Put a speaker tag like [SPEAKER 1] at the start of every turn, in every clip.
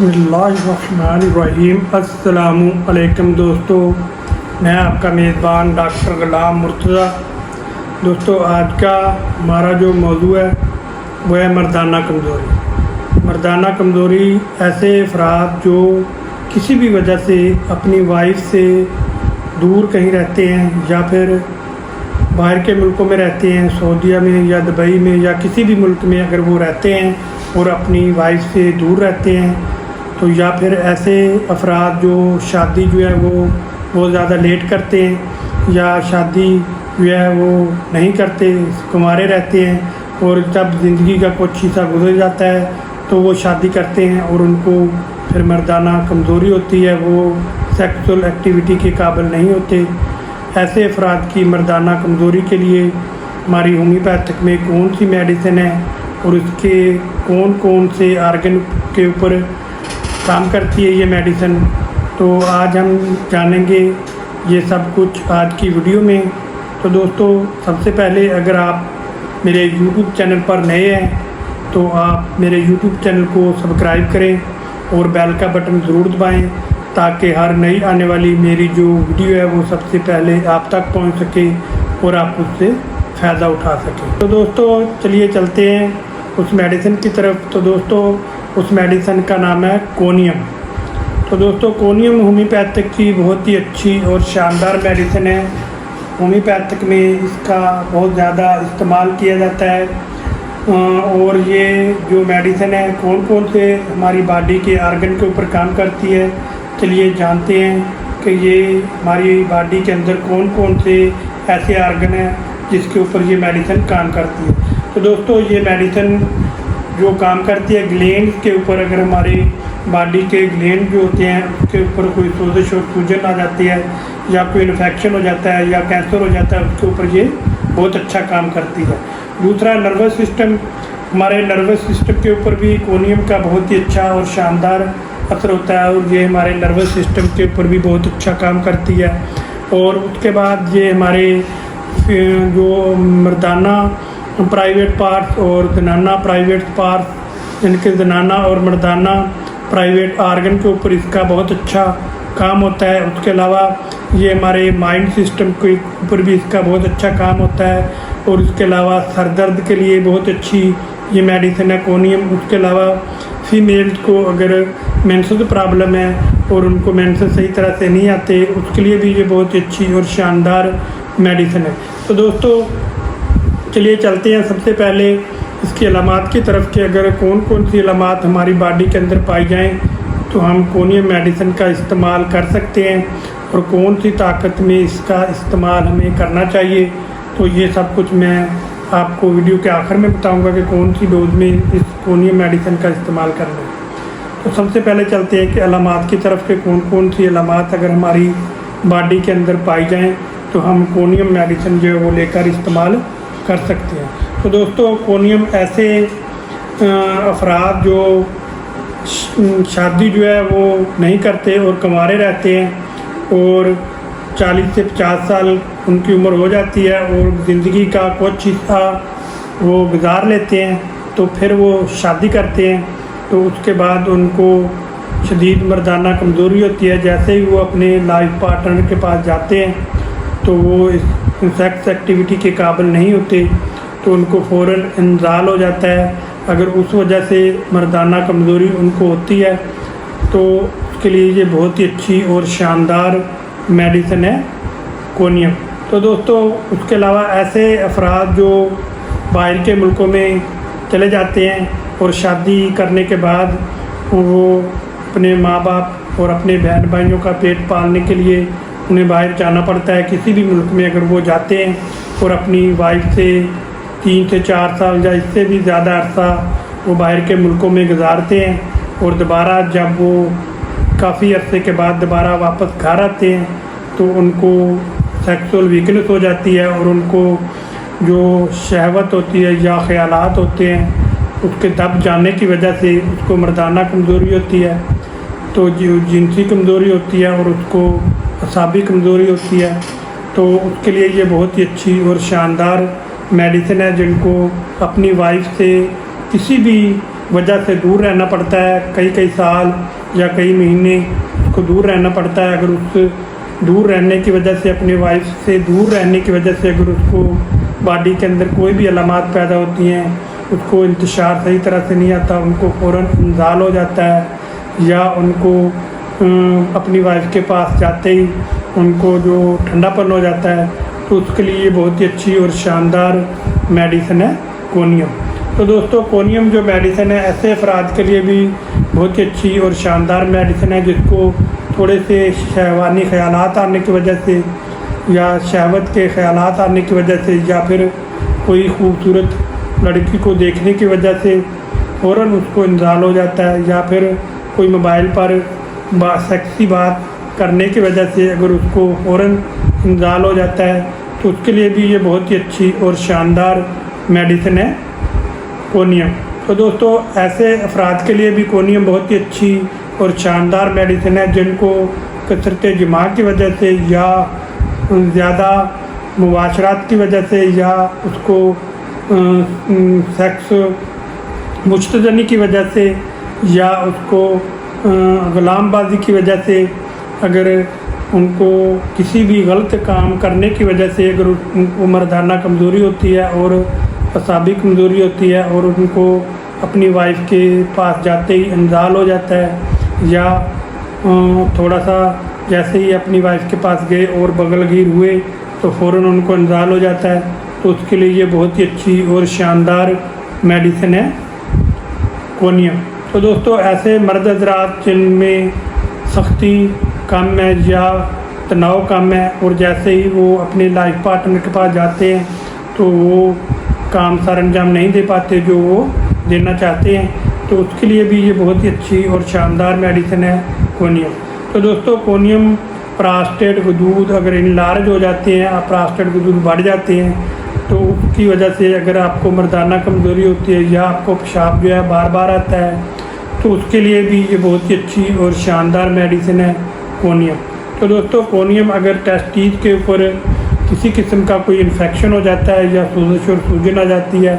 [SPEAKER 1] बिस्मिल्लाहिर्रहमानिर्रहीम। अस्सलामु अलैकुम दोस्तों, मैं आपका मेज़बान डॉक्टर ग़ुलाम मुर्तज़ा। दोस्तों, आज का हमारा जो मौजू है वह है मर्दाना कमज़ोरी। मर्दाना कमज़ोरी ऐसे अफराद जो किसी भी वजह से अपनी वाइफ से दूर कहीं रहते हैं या फिर बाहर के मुल्कों में रहते हैं, सऊदीया में या दुबई में या किसी भी मुल्क में अगर वो रहते हैं और अपनी वाइफ से दूर रहते हैं, तो या फिर ऐसे अफराद जो शादी जो है वो बहुत ज़्यादा लेट करते हैं या शादी जो है वो नहीं करते, कुंवारे रहते हैं और जब ज़िंदगी का कुछ हिस्सा गुजर जाता है तो वो शादी करते हैं और उनको फिर मर्दाना कमज़ोरी होती है, वो सेक्सुअल एक्टिविटी के काबिल नहीं होते। ऐसे अफराद की मर्दाना कमज़ोरी के लिए हमारी होम्योपैथिक में कौन सी मेडिसिन है और उसके कौन कौन से आर्गन के ऊपर काम करती है ये मेडिसिन, तो आज हम जानेंगे ये सब कुछ आज की वीडियो में। तो दोस्तों, सबसे पहले अगर आप मेरे YouTube चैनल पर नए हैं तो आप मेरे YouTube चैनल को सब्सक्राइब करें और बेल का बटन ज़रूर दबाएं ताकि हर नई आने वाली मेरी जो वीडियो है वो सबसे पहले आप तक पहुंच सके और आप उससे फ़ायदा उठा सकें। तो दोस्तों, चलिए चलते हैं उस मेडिसिन की तरफ। तो दोस्तों, उस मेडिसिन का नाम है कोनियम। तो दोस्तों, कोनियम होम्योपैथिक की बहुत ही अच्छी और शानदार मेडिसिन है। होम्योपैथिक में इसका बहुत ज़्यादा इस्तेमाल किया जाता है और ये जो मेडिसिन है कौन कौन से हमारी बॉडी के आर्गन के ऊपर काम करती है, चलिए जानते हैं कि ये हमारी बॉडी के अंदर कौन कौन से ऐसे आर्गन हैं जिसके ऊपर ये मेडिसिन काम करती है। तो दोस्तों, ये मेडिसिन जो काम करती है ग्लैंड के ऊपर, अगर हमारी बॉडी के ग्लैंड जो होते हैं उसके ऊपर कोई सोजिश और सूजन आ जाती है या कोई इन्फेक्शन हो जाता है या कैंसर हो जाता है, उसके ऊपर ये बहुत अच्छा काम करती है। दूसरा, नर्वस सिस्टम, हमारे नर्वस सिस्टम के ऊपर भी कोनियम का बहुत ही अच्छा और शानदार असर होता है और ये हमारे नर्वस सिस्टम के ऊपर भी बहुत अच्छा काम करती है। और उसके बाद ये हमारे जो मर्दाना प्राइवेट पार्ट्स और जनाना प्राइवेट पार्ट्स, इनके जनाना और मर्दाना प्राइवेट आर्गन के ऊपर इसका बहुत अच्छा काम होता है। उसके अलावा ये हमारे माइंड सिस्टम के ऊपर भी इसका बहुत अच्छा काम होता है और उसके अलावा सर दर्द के लिए बहुत अच्छी ये मेडिसिन है कोनियम। उसके अलावा फीमेल्स को अगर मेंसेस प्रॉब्लम है और उनको मेंसेस सही तरह से नहीं आते, उसके लिए भी ये बहुत अच्छी और शानदार मेडिसिन है। तो दोस्तों, चलिए चलते हैं सबसे पहले इसकी अलामात की तरफ कि अगर कौन कौन सी अलामात हमारी बॉडी के अंदर पाई जाएं तो हम कोनियम मेडिसिन का इस्तेमाल कर सकते हैं और कौन सी ताकत में इसका इस्तेमाल हमें करना चाहिए। तो ये सब कुछ मैं आपको वीडियो के आखिर में बताऊंगा कि कौन सी डोज में इस कोनियम मेडिसिन का इस्तेमाल करना है। तो सबसे पहले चलते हैं कि अलामात की तरफ के कौन कौन सी अलामात अगर हमारी बॉडी के अंदर पाई जाएँ तो हम कोनियम मेडिसिन जो है वो लेकर इस्तेमाल कर सकते हैं। तो दोस्तों, कोनियम ऐसे अफराद जो शादी जो है वो नहीं करते और कुंवारे रहते हैं और 40 से 50 साल उनकी उम्र हो जाती है और ज़िंदगी का कुछ हिस्सा वो गुजार लेते हैं, तो फिर वो शादी करते हैं तो उसके बाद उनको शदीद मर्दाना कमज़ोरी होती है। जैसे ही वो अपने लाइफ पार्टनर के पास जाते हैं तो वो इस सेक्स एक्टिविटी के काबिल नहीं होते, तो उनको फ़ौरन इंजाल हो जाता है। अगर उस वजह से मर्दाना कमज़ोरी उनको होती है तो उसके लिए ये बहुत ही अच्छी और शानदार मेडिसिन है कोनियम। तो दोस्तों, उसके अलावा ऐसे अफराद जो बाहर के मुल्कों में चले जाते हैं और शादी करने के बाद वो अपने माँ बाप और अपने बहन भाइयों का पेट पालने के लिए उन्हें बाहर जाना पड़ता है। किसी भी मुल्क में अगर वो जाते हैं और अपनी वाइफ से 3 से 4 साल या इससे भी ज़्यादा अरसा वो बाहर के मुल्कों में गुजारते हैं और दोबारा जब वो काफ़ी अरसे के बाद दोबारा वापस घर आते हैं तो उनको सेक्सुअल वीकनेस हो जाती है और उनको जो शहवत होती है या ख़यालात होते हैं उसके दब जाने की वजह से उसको मर्दाना कमज़ोरी होती है, तो जो जिनसी कमज़ोरी होती है और उसको असाबी कमज़ोरी होती है। तो उसके लिए ये बहुत ही अच्छी और शानदार मेडिसिन है जिनको अपनी वाइफ से किसी भी वजह से दूर रहना पड़ता है, कई कई साल या कई महीने उसको दूर रहना पड़ता है। अगर उस दूर रहने की वजह से, अपनी वाइफ से दूर रहने की वजह से अगर उसको बॉडी के अंदर कोई भी अलामात पैदा होती हैं, उसको इंतशार सही तरह से नहीं आता, उनको फ़ौरन इंजाल हो जाता है या उनको अपनी वाइफ के पास जाते ही उनको जो ठंडापन हो जाता है, तो उसके लिए ये बहुत ही अच्छी और शानदार मेडिसिन है कोनियम। तो दोस्तों कोनियम जो मेडिसिन है ऐसे अफराद के लिए भी बहुत ही अच्छी और शानदार मेडिसिन है जिसको थोड़े से शहवानी ख़यालात आने की वजह से या शहवत के ख़यालात आने की वजह से या फिर कोई खूबसूरत लड़की को देखने की वजह से फ़ौरन उसको इंजाल हो जाता है, या फिर कोई मोबाइल पर सेक्सी बात करने की वजह से अगर उसको फ़ौरन इंजाल हो जाता है, तो उसके लिए भी ये बहुत ही अच्छी और शानदार मेडिसिन है कोनियम। तो दोस्तों ऐसे अफराद के लिए भी कोनियम बहुत ही अच्छी और शानदार मेडिसिन है जिनको कसरत जिमा की वजह से या ज़्यादा मुबाशरात की वजह से या उसको सेक्स मुश्तजनी की वजह से या उसको ग़ुलामबाजी की वजह से, अगर उनको किसी भी गलत काम करने की वजह से अगर उनको मर्दाना कमज़ोरी होती है और असाबी कमज़ोरी होती है और उनको अपनी वाइफ के पास जाते ही इंजाल हो जाता है, या थोड़ा सा जैसे ही अपनी वाइफ के पास गए और बगलगीर हुए तो फ़ौरन उनको इंजाल हो जाता है, तो उसके लिए ये बहुत ही अच्छी और शानदार मेडिसिन है कोनियम। तो दोस्तों ऐसे मर्द हज़रात जिनमें सख्ती कम है या तनाव कम है और जैसे ही वो अपने लाइफ पार्टनर के पास जाते हैं तो वो काम सर अंजाम नहीं दे पाते जो वो देना चाहते हैं, तो उसके लिए भी ये बहुत ही अच्छी और शानदार मेडिसिन है कोनियम। तो दोस्तों कोनियम प्रोस्टेट गुदूद अगर इनलार्ज हो जाते हैं, प्रोस्टेट गुदूद बढ़ जाते हैं, तो उसकी वजह से अगर आपको मर्दाना कमज़ोरी होती है या आपको पेशाब जो है बार बार आता है, तो उसके लिए भी ये बहुत ही अच्छी और शानदार मेडिसिन है कोनियम। तो दोस्तों कोनियम अगर टेस्टीज के ऊपर किसी किस्म का कोई इन्फेक्शन हो जाता है या सोजिश और सूजन आ जाती है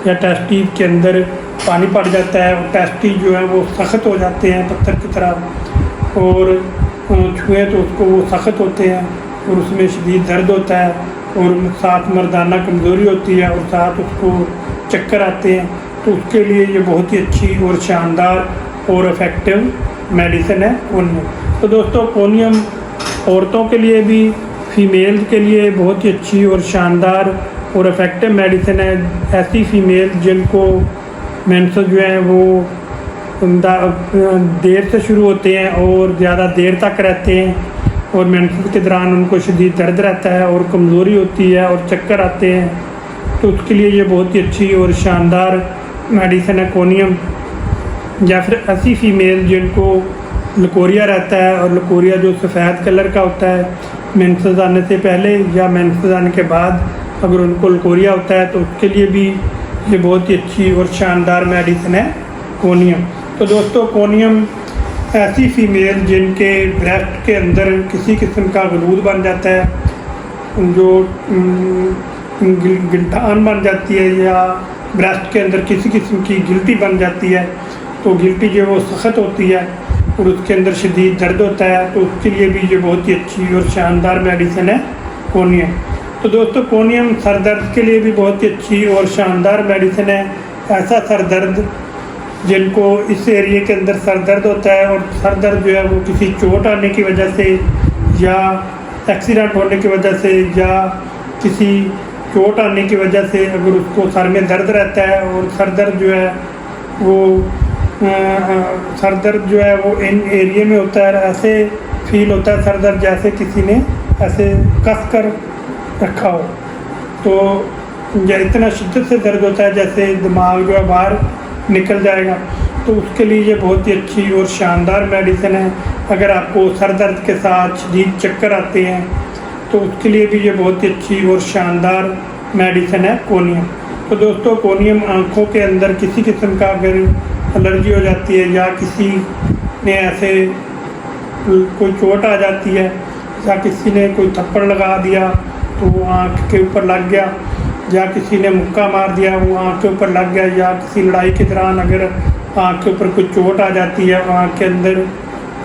[SPEAKER 1] या टेस्टीज के अंदर पानी पड़ जाता है और टेस्टीज जो है वो सख्त हो जाते हैं पत्थर की तरह और छुएँ तो उसको वो सख्त होते हैं और उसमें शदीद दर्द होता है और साथ मर्दाना कमज़ोरी होती है और साथ उसको चक्कर आते हैं, तो उसके लिए ये बहुत ही अच्छी और शानदार और इफ़ेक्टिव मेडिसिन है कोनियम। तो दोस्तों कोनियम औरतों के लिए भी फ़ीमेल के लिए बहुत ही अच्छी और शानदार और इफ़ेक्टिव मेडिसिन है। ऐसी फ़ीमेल जिनको मेंसेस जो हैं वो देर से शुरू होते हैं और ज़्यादा देर तक रहते हैं और मेंसेस के दौरान उनको शदीद दर्द रहता है और कमज़ोरी होती है और चक्कर आते हैं, तो उसके लिए ये बहुत ही अच्छी और शानदार मेडिसिन है कोनियम। या फिर ऐसी फ़ीमेल जिनको लकोरिया रहता है और लकोरिया जो सफ़ेद कलर का होता है मेंसेस आने से पहले या मेंसेस आने के बाद अगर उनको लकोरिया होता है, तो उसके लिए भी ये बहुत ही अच्छी और शानदार मेडिसिन है कोनियम। तो दोस्तों कोनियम ऐसी फ़ीमेल जिनके ब्रेस्ट के अंदर किसी किस्म का गलूद बन जाता है, जो गिल्टान बन जाती है या ब्रेस्ट के अंदर किसी किस्म की गिल्टी बन जाती है, तो गिल्टी जो वो सख्त होती है और उसके अंदर शदीद दर्द होता है, तो उसके लिए भी ये बहुत ही अच्छी और शानदार मेडिसिन है कोनियम। तो दोस्तों कोनियम सर दर्द के लिए भी बहुत ही अच्छी और शानदार मेडिसिन है। ऐसा सर दर्द जिनको इस एरिए के अंदर सर दर्द होता है और सर दर्द जो है वो किसी चोट आने की वजह से या एक्सीडेंट होने की वजह से या किसी चोट आने की वजह से अगर उसको सर में दर्द रहता है और सर दर्द जो है वो इन एरिए में होता है, ऐसे फील होता है सर दर्द जैसे किसी ने ऐसे कस कर रखा हो, तो या इतना शिद्दत से दर्द होता है जैसे दिमाग जो है बाहर निकल जाएगा, तो उसके लिए ये बहुत ही अच्छी और शानदार मेडिसिन है। अगर आपको सर दर्द के साथ शदीद चक्कर आते हैं तो उसके लिए भी ये बहुत ही अच्छी और शानदार मेडिसिन है कोनियम। तो दोस्तों कोनियम आँखों के अंदर किसी किस्म का अगर एलर्जी हो जाती है या किसी ने ऐसे कोई चोट आ जाती है या किसी ने कोई थप्पड़ लगा दिया तो वो आँख के ऊपर लग गया या किसी ने मुक्का मार दिया वो आँख के ऊपर लग गया या किसी लड़ाई के दौरान अगर आँख के ऊपर कोई चोट आ जाती है, आँख के अंदर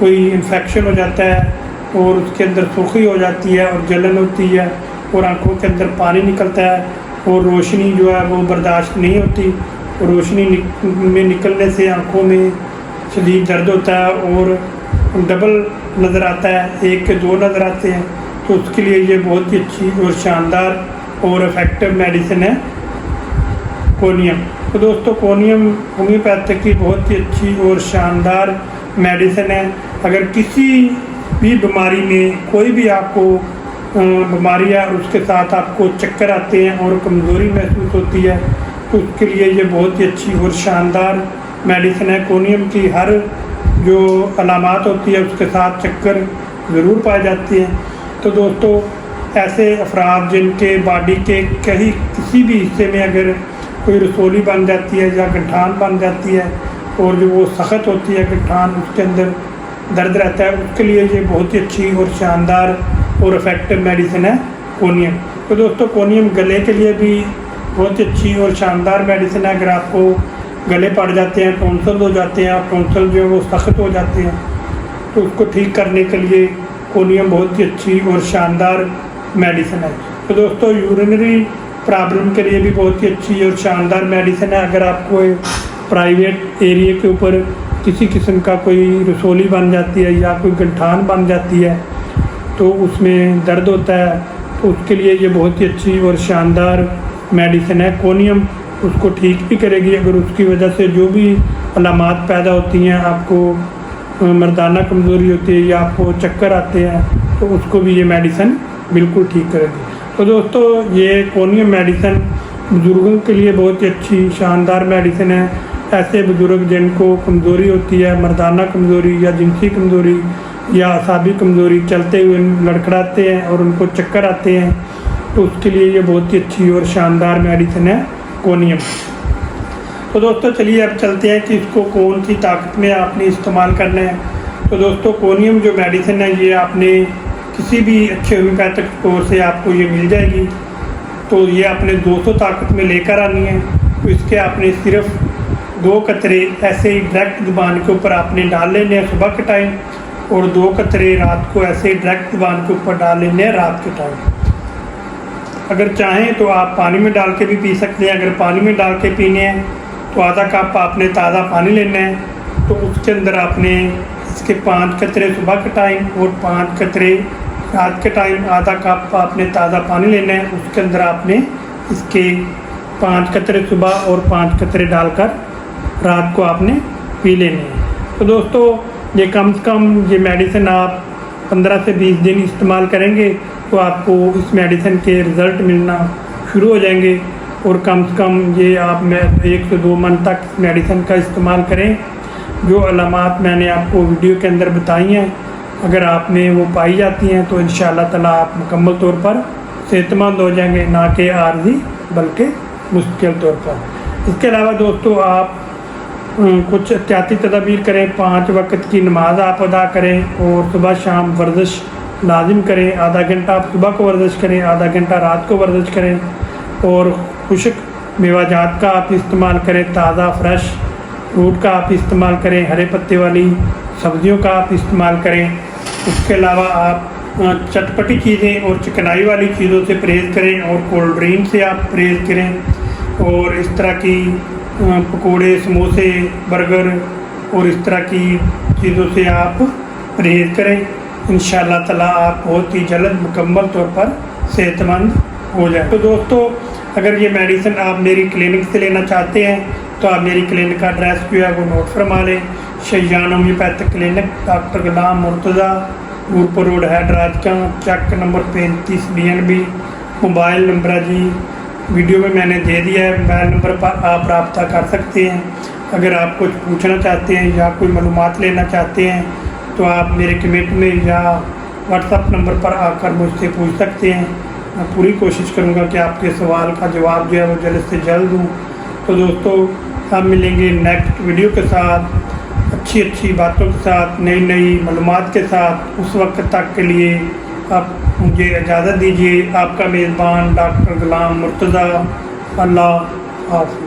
[SPEAKER 1] कोई इन्फेक्शन हो जाता है और उसके अंदर सूखी हो जाती है और जलन होती है और आँखों के अंदर पानी निकलता है और रोशनी जो है वो बर्दाश्त नहीं होती और रोशनी में निकलने से आँखों में शदीद दर्द होता है और डबल नज़र आता है, एक के दो नज़र आते हैं। तो उसके लिए ये बहुत ही अच्छी और शानदार और इफ़ेक्टिव मेडिसिन है कोनियम। तो दोस्तों कोनियम होम्योपैथिक की बहुत ही अच्छी और शानदार मेडिसिन है। अगर किसी भी बीमारी में कोई भी आपको बीमारी है और उसके साथ आपको चक्कर आते हैं और कमज़ोरी महसूस होती है तो उसके लिए ये बहुत ही अच्छी और शानदार मेडिसिन है। कोनियम की हर जो अलामात होती है उसके साथ चक्कर ज़रूर पाए जाते हैं। तो दोस्तों ऐसे अफराद जिनके बॉडी के कहीं किसी भी हिस्से में अगर कोई रसोली बन जाती है या गठान बन जाती है और जो वो सख्त होती है गठान, उसके अंदर दर्द रहता है, उसके लिए ये बहुत ही अच्छी और शानदार और इफ़ेक्टिव मेडिसिन है कोनियम। तो दोस्तों कोनियम गले के लिए भी बहुत ही अच्छी और शानदार मेडिसिन है। अगर आपको गले पड़ जाते हैं, टॉन्सिल हो जाते हैं और टॉन्सिल जो है वो सख्त हो जाते हैं तो उसको ठीक करने के लिए कोनियम बहुत ही अच्छी और शानदार मेडिसिन है। तो दोस्तों यूरिनरी प्रॉब्लम के लिए भी बहुत ही अच्छी और शानदार मेडिसिन है। अगर आपको प्राइवेट एरिया के ऊपर किसी किस्म का कोई रसोली बन जाती है या कोई गठान बन जाती है तो उसमें दर्द होता है तो उसके लिए ये बहुत ही अच्छी और शानदार मेडिसिन है। कोनियम उसको ठीक भी करेगी। अगर उसकी वजह से जो भी अलामात पैदा होती हैं, आपको मर्दाना कमज़ोरी होती है या आपको चक्कर आते हैं तो उसको भी ये मेडिसिन बिल्कुल ठीक करेगी। तो दोस्तों ये कोनियम मेडिसिन बुज़ुर्गों के लिए बहुत ही अच्छी शानदार मेडिसिन है। ऐसे बुज़ुर्ग जिनको कमज़ोरी होती है, मर्दाना कमज़ोरी या जिनसी कमज़ोरी या असाबी कमज़ोरी, चलते हुए लड़खड़ाते हैं और उनको चक्कर आते हैं तो उसके लिए ये बहुत ही अच्छी और शानदार मेडिसिन है कोनियम। तो दोस्तों चलिए अब चलते हैं कि इसको कौन सी ताकत में आपने इस्तेमाल करना है। तो दोस्तों कोनियम जो मेडिसिन है ये आपने किसी भी अच्छे होम्योपैथिक स्टोर से आपको ये मिल जाएगी। तो ये आपने 200 ताकत में लेकर आनी है। तो इसके आपने सिर्फ 2 कतरे ऐसे ही डायरेक्ट ज़ुबान के ऊपर आपने डाल लेने हैं सुबह के टाइम और 2 कतरे रात को ऐसे ही डायरेक्ट ज़ुबान के ऊपर डाल लेने हैं रात के टाइम। अगर चाहें तो आप पानी में डाल के भी पी सकते हैं। अगर पानी में डाल के पीने हैं तो आधा कप आपने ताज़ा पानी लेना है। तो उसके अंदर आपने इसके 5 कतरे सुबह के टाइम और 5 कतरे रात के टाइम, आधा कप आपने ताज़ा पानी लेना है। उसके अंदर आपने इसके 5 कतरे सुबह और 5 कतरे डालकर रात को आपने पी लेने हैं। तो दोस्तों ये कम से कम ये मेडिसिन आप 15 से 20 दिन इस्तेमाल करेंगे तो आपको इस मेडिसिन के रिज़ल्ट मिलना शुरू हो जाएंगे और कम से कम ये आप 1 से 2 मंथ तक मेडिसिन का इस्तेमाल करें। जो अलामात मैंने आपको वीडियो के अंदर बताई हैं अगर आप में वो पाई जाती हैं तो इंशाअल्लाह ताला आप मुकम्मल तौर पर सेहतमंद हो जाएंगे, ना कि आर्जी बल्कि मुश्किल तौर पर। इसके अलावा दोस्तों आप कुछ एहतियाती तदाबीर करें। 5 वक्त की नमाज आप अदा करें और सुबह शाम वर्जिश लाजिम करें। आधा घंटा आप सुबह को वर्जिश करें, आधा घंटा रात को वर्जिश करें और खुश्क मेवाजात का आप इस्तेमाल करें, ताज़ा फ्रेश फ्रूट का आप इस्तेमाल करें, हरे पत्ते वाली सब्जियों का आप इस्तेमाल करें। उसके अलावा आप चटपटी चीज़ें और चिकनाई वाली चीज़ों से परहेज़ करें और कोल्ड ड्रिंक से आप परहेज़ करें और इस तरह की पकोड़े, समोसे, बर्गर और इस तरह की चीज़ों से आप परहेज़ करें। इंशाअल्लाह ताला आप बहुत ही जल्द मुकम्मल तौर पर सेहतमंद हो जाए। तो दोस्तों अगर ये मेडिसिन आप मेरी क्लिनिक से लेना चाहते हैं तो आप मेरी क्लिनिक का एड्रेस जो है वो नोट फरमा लें। Shaizan homeopathic clinic, doctor Ghulam Murtaza, Noorpur road, Hyderabad, check number 35 BNB। Mobile number है जी वीडियो में मैंने दे दिया है, मोबाइल नंबर पर आप रब्ता कर सकते हैं। अगर आप कुछ पूछना चाहते हैं या कोई मालूमात लेना चाहते हैं तो आप मेरे कमेंट में या व्हाट्सएप नंबर पर आकर मुझसे पूछ सकते हैं। मैं पूरी कोशिश करूँगा कि आपके सवाल का जवाब जो है वो जल्द से जल्द दूँ। तो दोस्तों हम मिलेंगे नेक्स्ट वीडियो के साथ, अच्छी बातों के साथ, नई मालूमात के साथ। उस वक्त तक के लिए आप मुझे इजाज़त दीजिए। आपका मेज़बान डॉक्टर गुलाम मुर्तज़ा। अल्लाह हाफ़िज़।